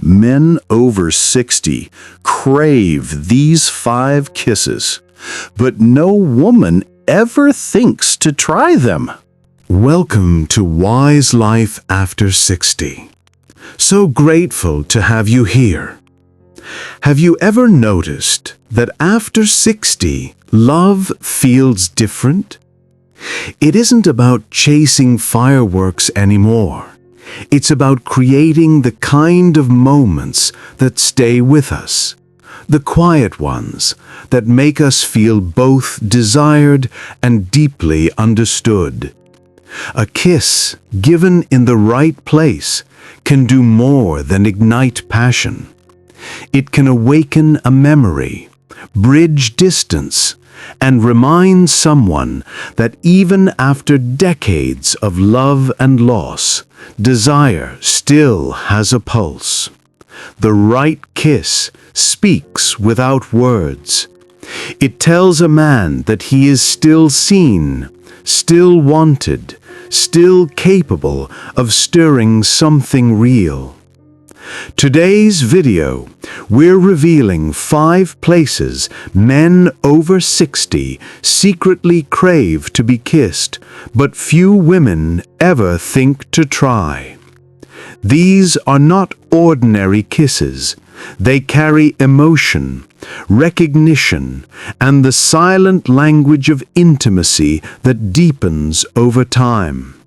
Men over 60 crave these 5 kisses, but no woman ever thinks to try them. Welcome to Wise Life After 60. So grateful to have you here. Have you ever noticed that after 60, love feels different? It isn't about chasing fireworks anymore. It's about creating the kind of moments that stay with us, the quiet ones that make us feel both desired and deeply understood. A kiss given in the right place can do more than ignite passion. It can awaken a memory, bridge distance, and remind someone that even after decades of love and loss, desire still has a pulse. The right kiss speaks without words. It tells a man that he is still seen, still wanted, still capable of stirring something real. Today's video, we're revealing 5 places men over 60 secretly crave to be kissed, but few women ever think to try. These are not ordinary kisses. They carry emotion, recognition, and the silent language of intimacy that deepens over time.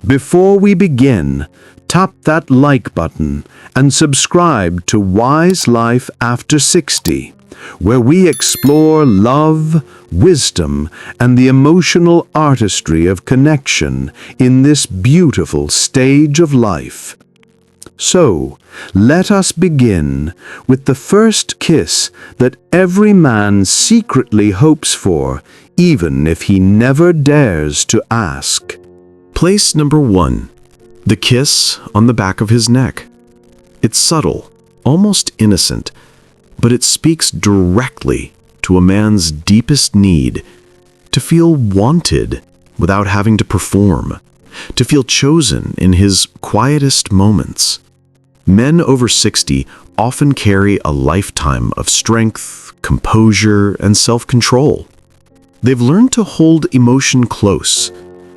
Before we begin, tap that like button and subscribe to Wise Life After 60, where we explore love, wisdom, and the emotional artistry of connection in this beautiful stage of life. So, let us begin with the first kiss that every man secretly hopes for, even if he never dares to ask. Place number 1. The kiss on the back of his neck. It's subtle, almost innocent, but it speaks directly to a man's deepest need to feel wanted without having to perform, to feel chosen in his quietest moments. Men over 60 often carry a lifetime of strength, composure, and self-control. They've learned to hold emotion close,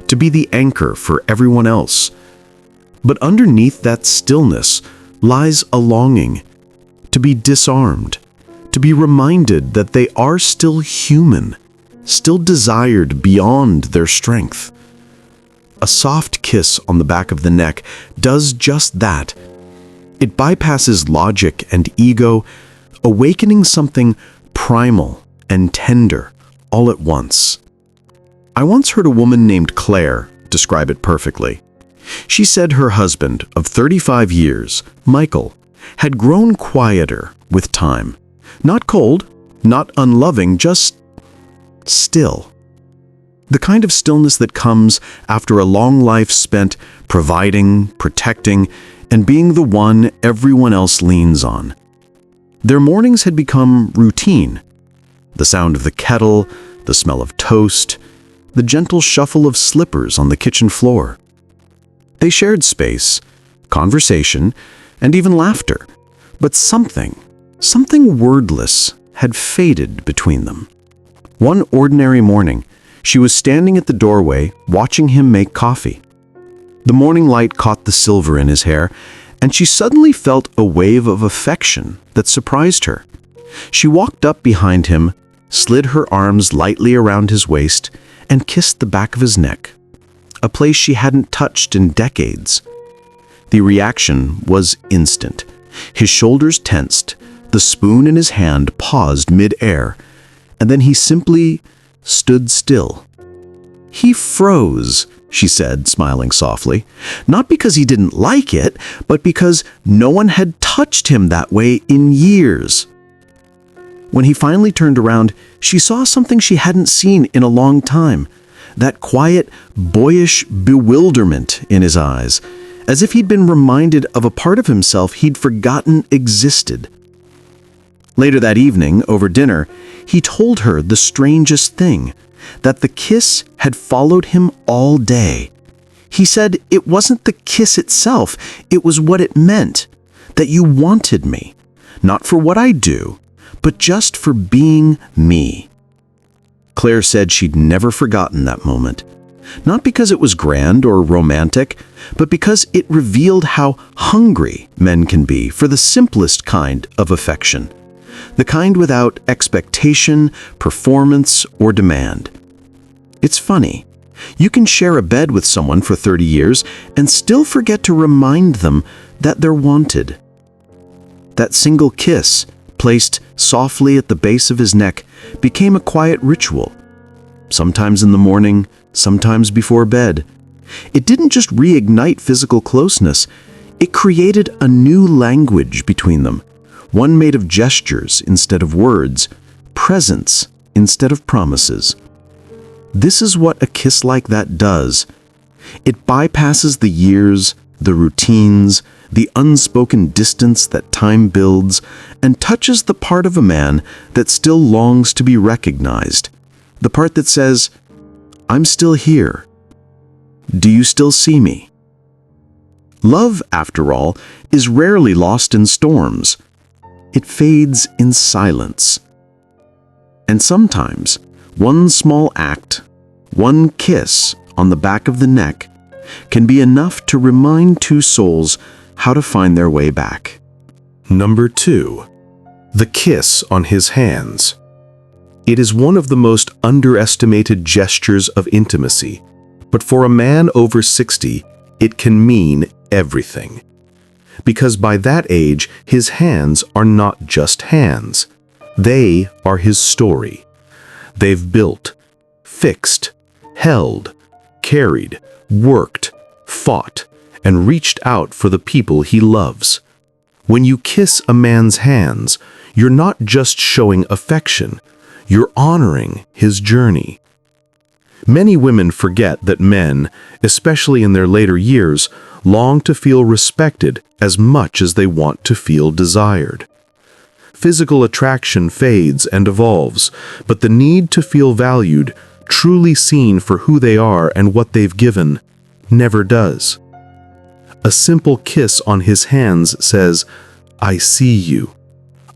to be the anchor for everyone else. But underneath that stillness lies a longing to be disarmed, to be reminded that they are still human, still desired beyond their strength. A soft kiss on the back of the neck does just that. It bypasses logic and ego, awakening something primal and tender all at once. I once heard a woman named Claire describe it perfectly. She said her husband of 35 years, Michael, had grown quieter with time. Not cold, not unloving, just still. The kind of stillness that comes after a long life spent providing, protecting, and being the one everyone else leans on. Their mornings had become routine. The sound of the kettle, the smell of toast, the gentle shuffle of slippers on the kitchen floor. They shared space, conversation, and even laughter, but something wordless had faded between them. One ordinary morning, she was standing at the doorway watching him make coffee. The morning light caught the silver in his hair, and she suddenly felt a wave of affection that surprised her. She walked up behind him, slid her arms lightly around his waist, and kissed the back of his neck, a place she hadn't touched in decades. The reaction was instant. His shoulders tensed, the spoon in his hand paused mid-air, and then he simply stood still. He froze, she said, smiling softly, not because he didn't like it, but because no one had touched him that way in years. When he finally turned around, she saw something she hadn't seen in a long time, that quiet, boyish bewilderment in his eyes, as if he'd been reminded of a part of himself he'd forgotten existed. Later that evening, over dinner, he told her the strangest thing, that the kiss had followed him all day. He said it wasn't the kiss itself, it was what it meant. that you wanted me, not for what I do, but just for being me." Claire said she'd never forgotten that moment. Not because it was grand or romantic, but because it revealed how hungry men can be for the simplest kind of affection, the kind without expectation, performance, or demand. It's funny. You can share a bed with someone for 30 years and still forget to remind them that they're wanted. That single kiss, placed softly at the base of his neck, became a quiet ritual. Sometimes in the morning, sometimes before bed. It didn't just reignite physical closeness, it created a new language between them, one made of gestures instead of words, presence instead of promises. This is what a kiss like that does. It bypasses the years, the routines, the unspoken distance that time builds, and touches the part of a man that still longs to be recognized, the part that says, "I'm still here. Do you still see me?" Love, after all, is rarely lost in storms. It fades in silence. And sometimes, one small act, one kiss on the back of the neck, can be enough to remind two souls how to find their way back. Number 2. The kiss on his hands. It is one of the most underestimated gestures of intimacy, but for a man over 60, it can mean everything. Because by that age, his hands are not just hands. They are his story. They've built, fixed, held, carried, worked, fought, and reached out for the people he loves. When you kiss a man's hands, you're not just showing affection, you're honoring his journey. Many women forget that men, especially in their later years, long to feel respected as much as they want to feel desired. Physical attraction fades and evolves, but the need to feel valued, truly seen for who they are and what they've given, never does. A simple kiss on his hands says, "I see you.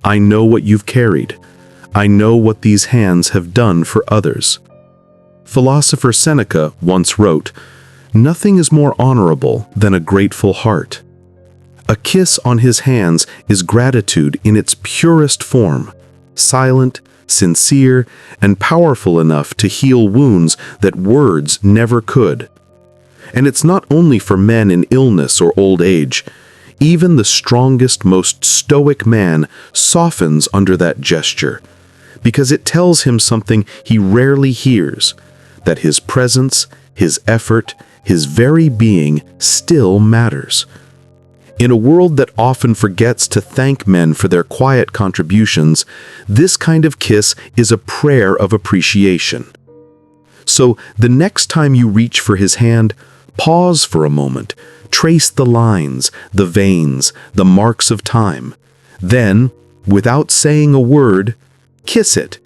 I know what you've carried. I know what these hands have done for others." Philosopher Seneca once wrote, "Nothing is more honorable than a grateful heart." A kiss on his hands is gratitude in its purest form, silent, sincere, and powerful enough to heal wounds that words never could. And it's not only for men in illness or old age. Even the strongest, most stoic man softens under that gesture, because it tells him something he rarely hears, that his presence, his effort, his very being still matters. In a world that often forgets to thank men for their quiet contributions, this kind of kiss is a prayer of appreciation. So the next time you reach for his hand, pause for a moment, trace the lines, the veins, the marks of time. Then, without saying a word, kiss it.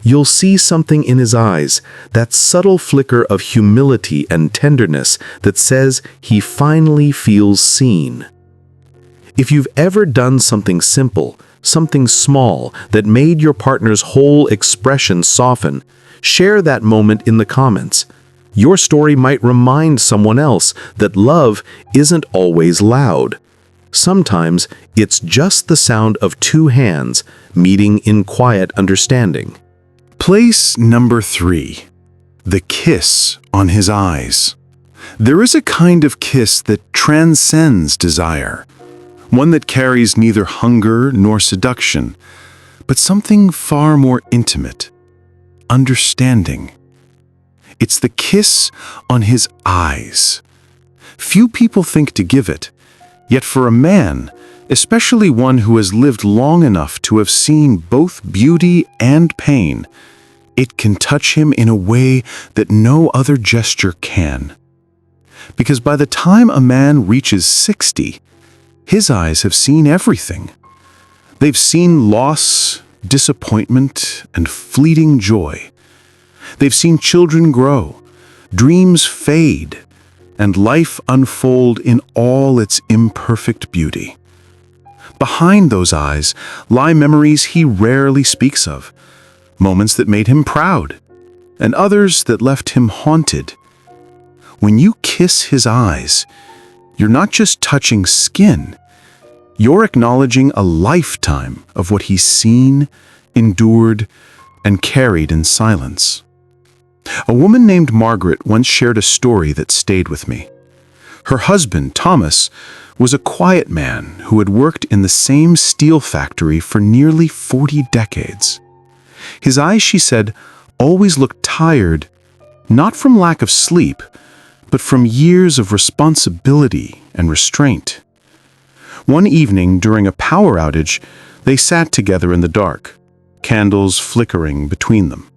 You'll see something in his eyes, that subtle flicker of humility and tenderness that says he finally feels seen. If you've ever done something simple, something small that made your partner's whole expression soften, share that moment in the comments. Your story might remind someone else that love isn't always loud. Sometimes it's just the sound of two hands meeting in quiet understanding. Place number 3. The kiss on his eyes. There is a kind of kiss that transcends desire, one that carries neither hunger nor seduction, but something far more intimate, understanding. It's the kiss on his eyes. Few people think to give it, yet for a man, especially one who has lived long enough to have seen both beauty and pain, it can touch him in a way that no other gesture can. Because by the time a man reaches 60, his eyes have seen everything. They've seen loss, disappointment, and fleeting joy. They've seen children grow, dreams fade, and life unfold in all its imperfect beauty. behind those eyes lie memories he rarely speaks of, moments that made him proud, and others that left him haunted. When you kiss his eyes, you're not just touching skin, you're acknowledging a lifetime of what he's seen, endured, and carried in silence. A woman named Margaret once shared a story that stayed with me. Her husband, Thomas, was a quiet man who had worked in the same steel factory for nearly 40 decades. His eyes, she said, always looked tired, not from lack of sleep, but from years of responsibility and restraint. One evening during a power outage, they sat together in the dark, candles flickering between them.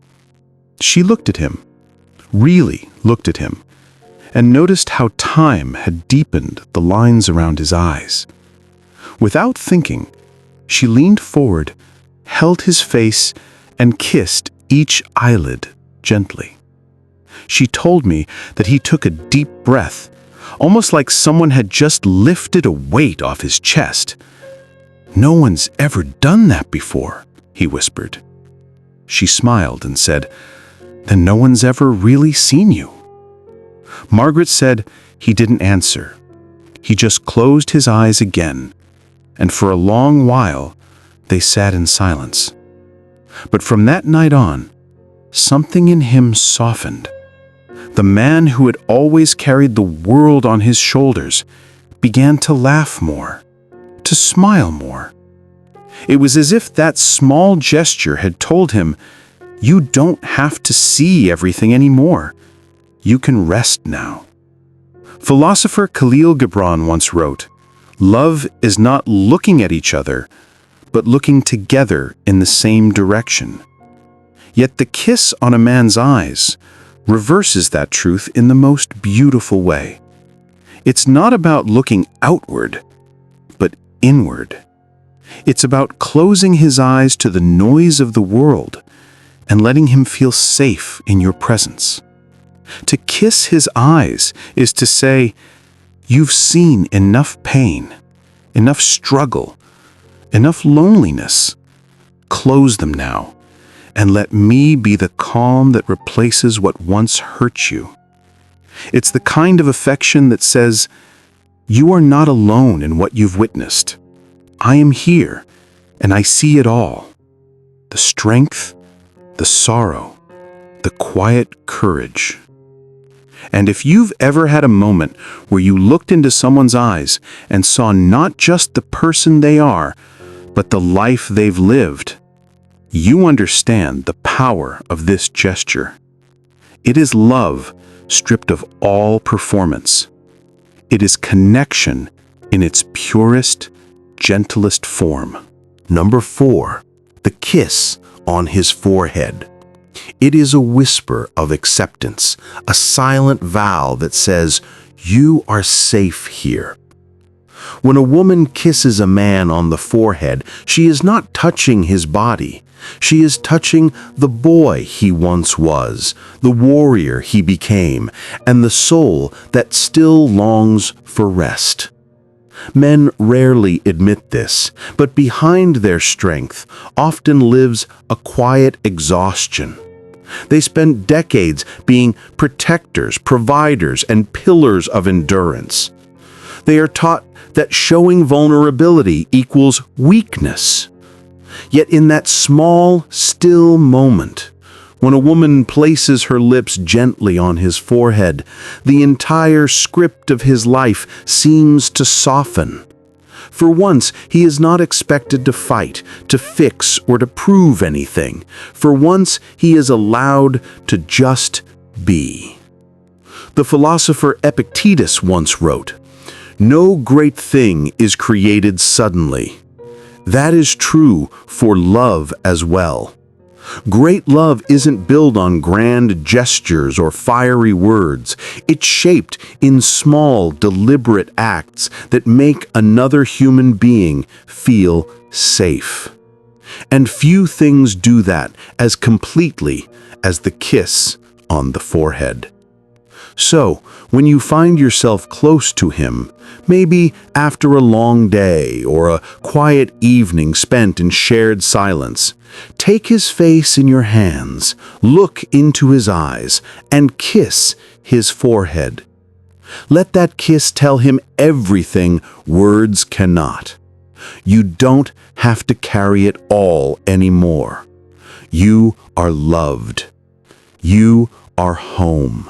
She looked at him, really looked at him, and noticed how time had deepened the lines around his eyes. Without thinking, she leaned forward, held his face, and kissed each eyelid gently. She told me that he took a deep breath, almost like someone had just lifted a weight off his chest. "No one's ever done that before," he whispered. She smiled and said, "Then no one's ever really seen you." Margaret said he didn't answer. He just closed his eyes again, and for a long while they sat in silence. But from that night on, something in him softened. The man who had always carried the world on his shoulders began to laugh more, to smile more. It was as if that small gesture had told him, "You don't have to see everything anymore. You can rest now." Philosopher Khalil Gibran once wrote, "Love is not looking at each other, but looking together in the same direction." Yet the kiss on a man's eyes reverses that truth in the most beautiful way. It's not about looking outward, but inward. It's about closing his eyes to the noise of the world and letting him feel safe in your presence. To kiss his eyes is to say, "You've seen enough pain, enough struggle, enough loneliness. Close them now, and let me be the calm that replaces what once hurt you." It's the kind of affection that says, "You are not alone in what you've witnessed. I am here, and I see it all. The strength, the sorrow, the quiet courage." And if you've ever had a moment where you looked into someone's eyes and saw not just the person they are, but the life they've lived, you understand the power of this gesture. It is love stripped of all performance. It is connection in its purest, gentlest form. Number 4, the kiss on his forehead. It is a whisper of acceptance, a silent vow that says, "You are safe here." When a woman kisses a man on the forehead, she is not touching his body. She is touching the boy he once was, the warrior he became, and the soul that still longs for rest. Men rarely admit this, but behind their strength often lives a quiet exhaustion. They spend decades being protectors, providers, and pillars of endurance. They are taught that showing vulnerability equals weakness. Yet in that small, still moment, when a woman places her lips gently on his forehead, the entire script of his life seems to soften. For once, he is not expected to fight, to fix, or to prove anything. For once, he is allowed to just be. The philosopher Epictetus once wrote, "No great thing is created suddenly." That is true for love as well. Great love isn't built on grand gestures or fiery words. It's shaped in small, deliberate acts that make another human being feel safe. And few things do that as completely as the kiss on the forehead. So, when you find yourself close to him, maybe after a long day or a quiet evening spent in shared silence, take his face in your hands, look into his eyes, and kiss his forehead. Let that kiss tell him everything words cannot. You don't have to carry it all anymore. You are loved. You are home.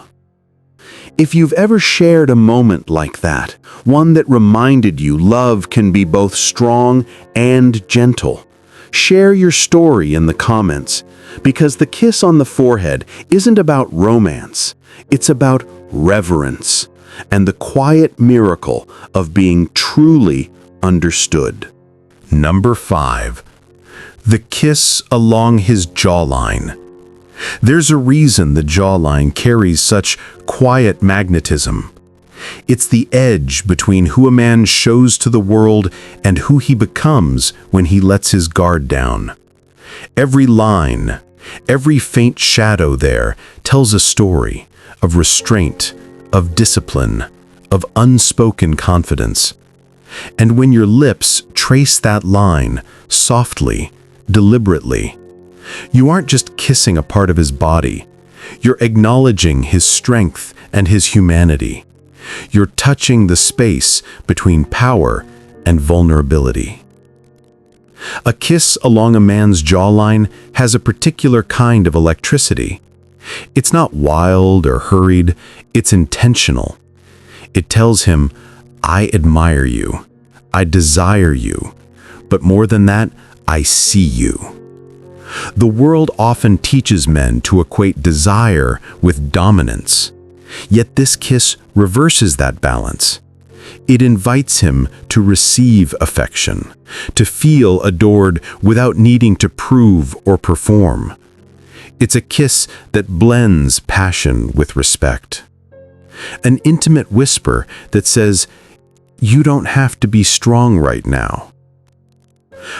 If you've ever shared a moment like that, one that reminded you love can be both strong and gentle, share your story in the comments, because the kiss on the forehead isn't about romance. It's about reverence and the quiet miracle of being truly understood. Number 5. The kiss along his jawline. There's a reason the jawline carries such quiet magnetism. It's the edge between who a man shows to the world and who he becomes when he lets his guard down. Every line, every faint shadow there tells a story of restraint, of discipline, of unspoken confidence. And when your lips trace that line softly, deliberately, you aren't just kissing a part of his body. You're acknowledging his strength and his humanity. You're touching the space between power and vulnerability. A kiss along a man's jawline has a particular kind of electricity. It's not wild or hurried, it's intentional. It tells him, I admire you, I desire you, but more than that, I see you. The world often teaches men to equate desire with dominance. Yet this kiss reverses that balance. It invites him to receive affection, to feel adored without needing to prove or perform. It's a kiss that blends passion with respect. An intimate whisper that says, you don't have to be strong right now.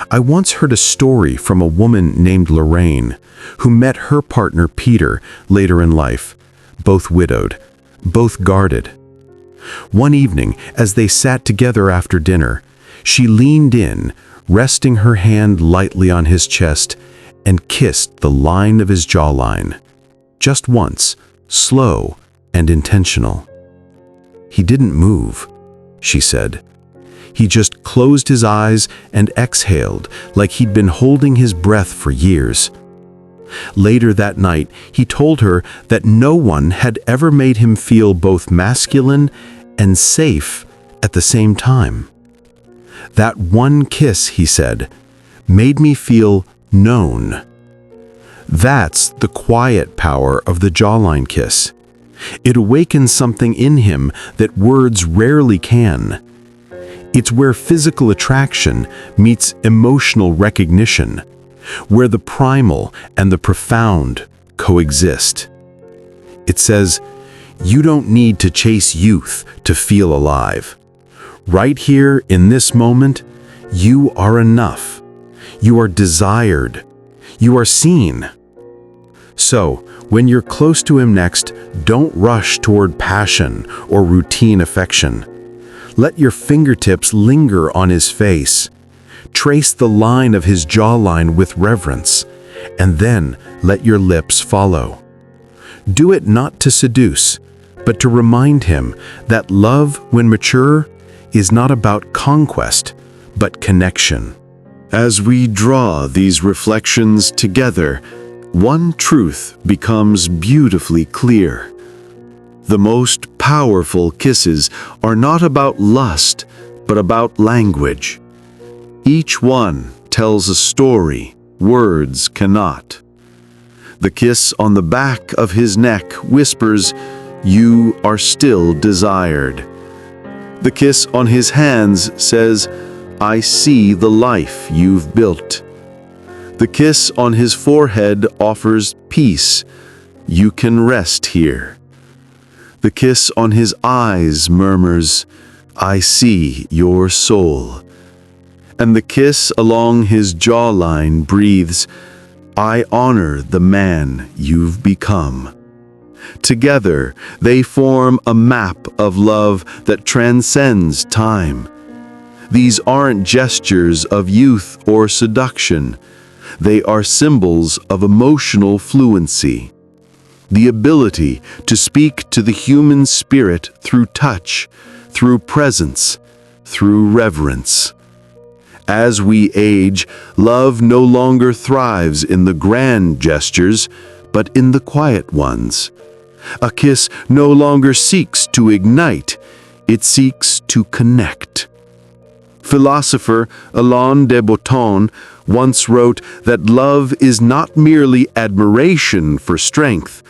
I once heard a story from a woman named Lorraine, who met her partner Peter later in life, both widowed, both guarded. One evening, as they sat together after dinner, she leaned in, resting her hand lightly on his chest, and kissed the line of his jawline. Just once, slow and intentional. He didn't move, she said. He just closed his eyes and exhaled like he'd been holding his breath for years. Later that night, he told her that no one had ever made him feel both masculine and safe at the same time. That one kiss, he said, made me feel known. That's the quiet power of the jawline kiss. It awakens something in him that words rarely can. It's where physical attraction meets emotional recognition, where the primal and the profound coexist. It says, you don't need to chase youth to feel alive. Right here in this moment, you are enough. You are desired. You are seen. So, when you're close to him next, don't rush toward passion or routine affection. Let your fingertips linger on his face. Trace the line of his jawline with reverence, and then let your lips follow. Do it not to seduce, but to remind him that love, when mature, is not about conquest, but connection. As we draw these reflections together, one truth becomes beautifully clear. The most powerful kisses are not about lust, but about language. Each one tells a story words cannot. The kiss on the back of his neck whispers, "You are still desired." The kiss on his hands says, "I see the life you've built." The kiss on his forehead offers peace. "You can rest here." The kiss on his eyes murmurs, "I see your soul." And the kiss along his jawline breathes, "I honor the man you've become." Together, they form a map of love that transcends time. These aren't gestures of youth or seduction. They are symbols of emotional fluency. The ability to speak to the human spirit through touch, through presence, through reverence. As we age, love no longer thrives in the grand gestures, but in the quiet ones. A kiss no longer seeks to ignite, it seeks to connect. Philosopher Alain de Botton once wrote that love is not merely admiration for strength,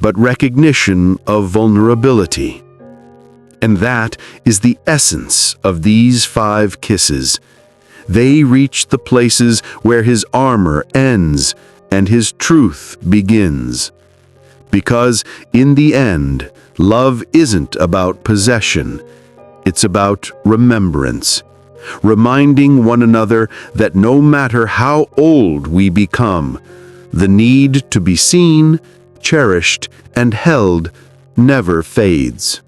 but recognition of vulnerability. And that is the essence of these 5 kisses. They reach the places where his armor ends and his truth begins. Because in the end, love isn't about possession. It's about remembrance. Reminding one another that no matter how old we become, the need to be seen, cherished, and held never fades.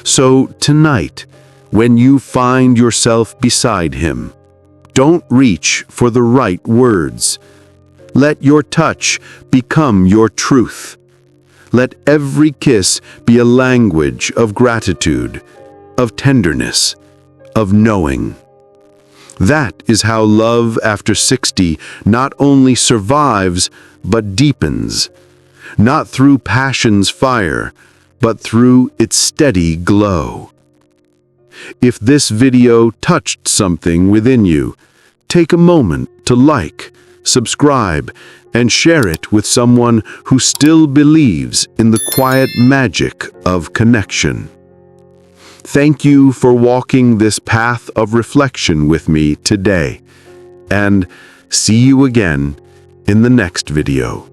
So tonight, when you find yourself beside him, don't reach for the right words. Let your touch become your truth. Let every kiss be a language of gratitude, of tenderness, of knowing. That is how love after 60 not only survives, but deepens. Not through passion's fire, but through its steady glow. If this video touched something within you, take a moment to like, subscribe, and share it with someone who still believes in the quiet magic of connection. Thank you for walking this path of reflection with me today, and see you again in the next video.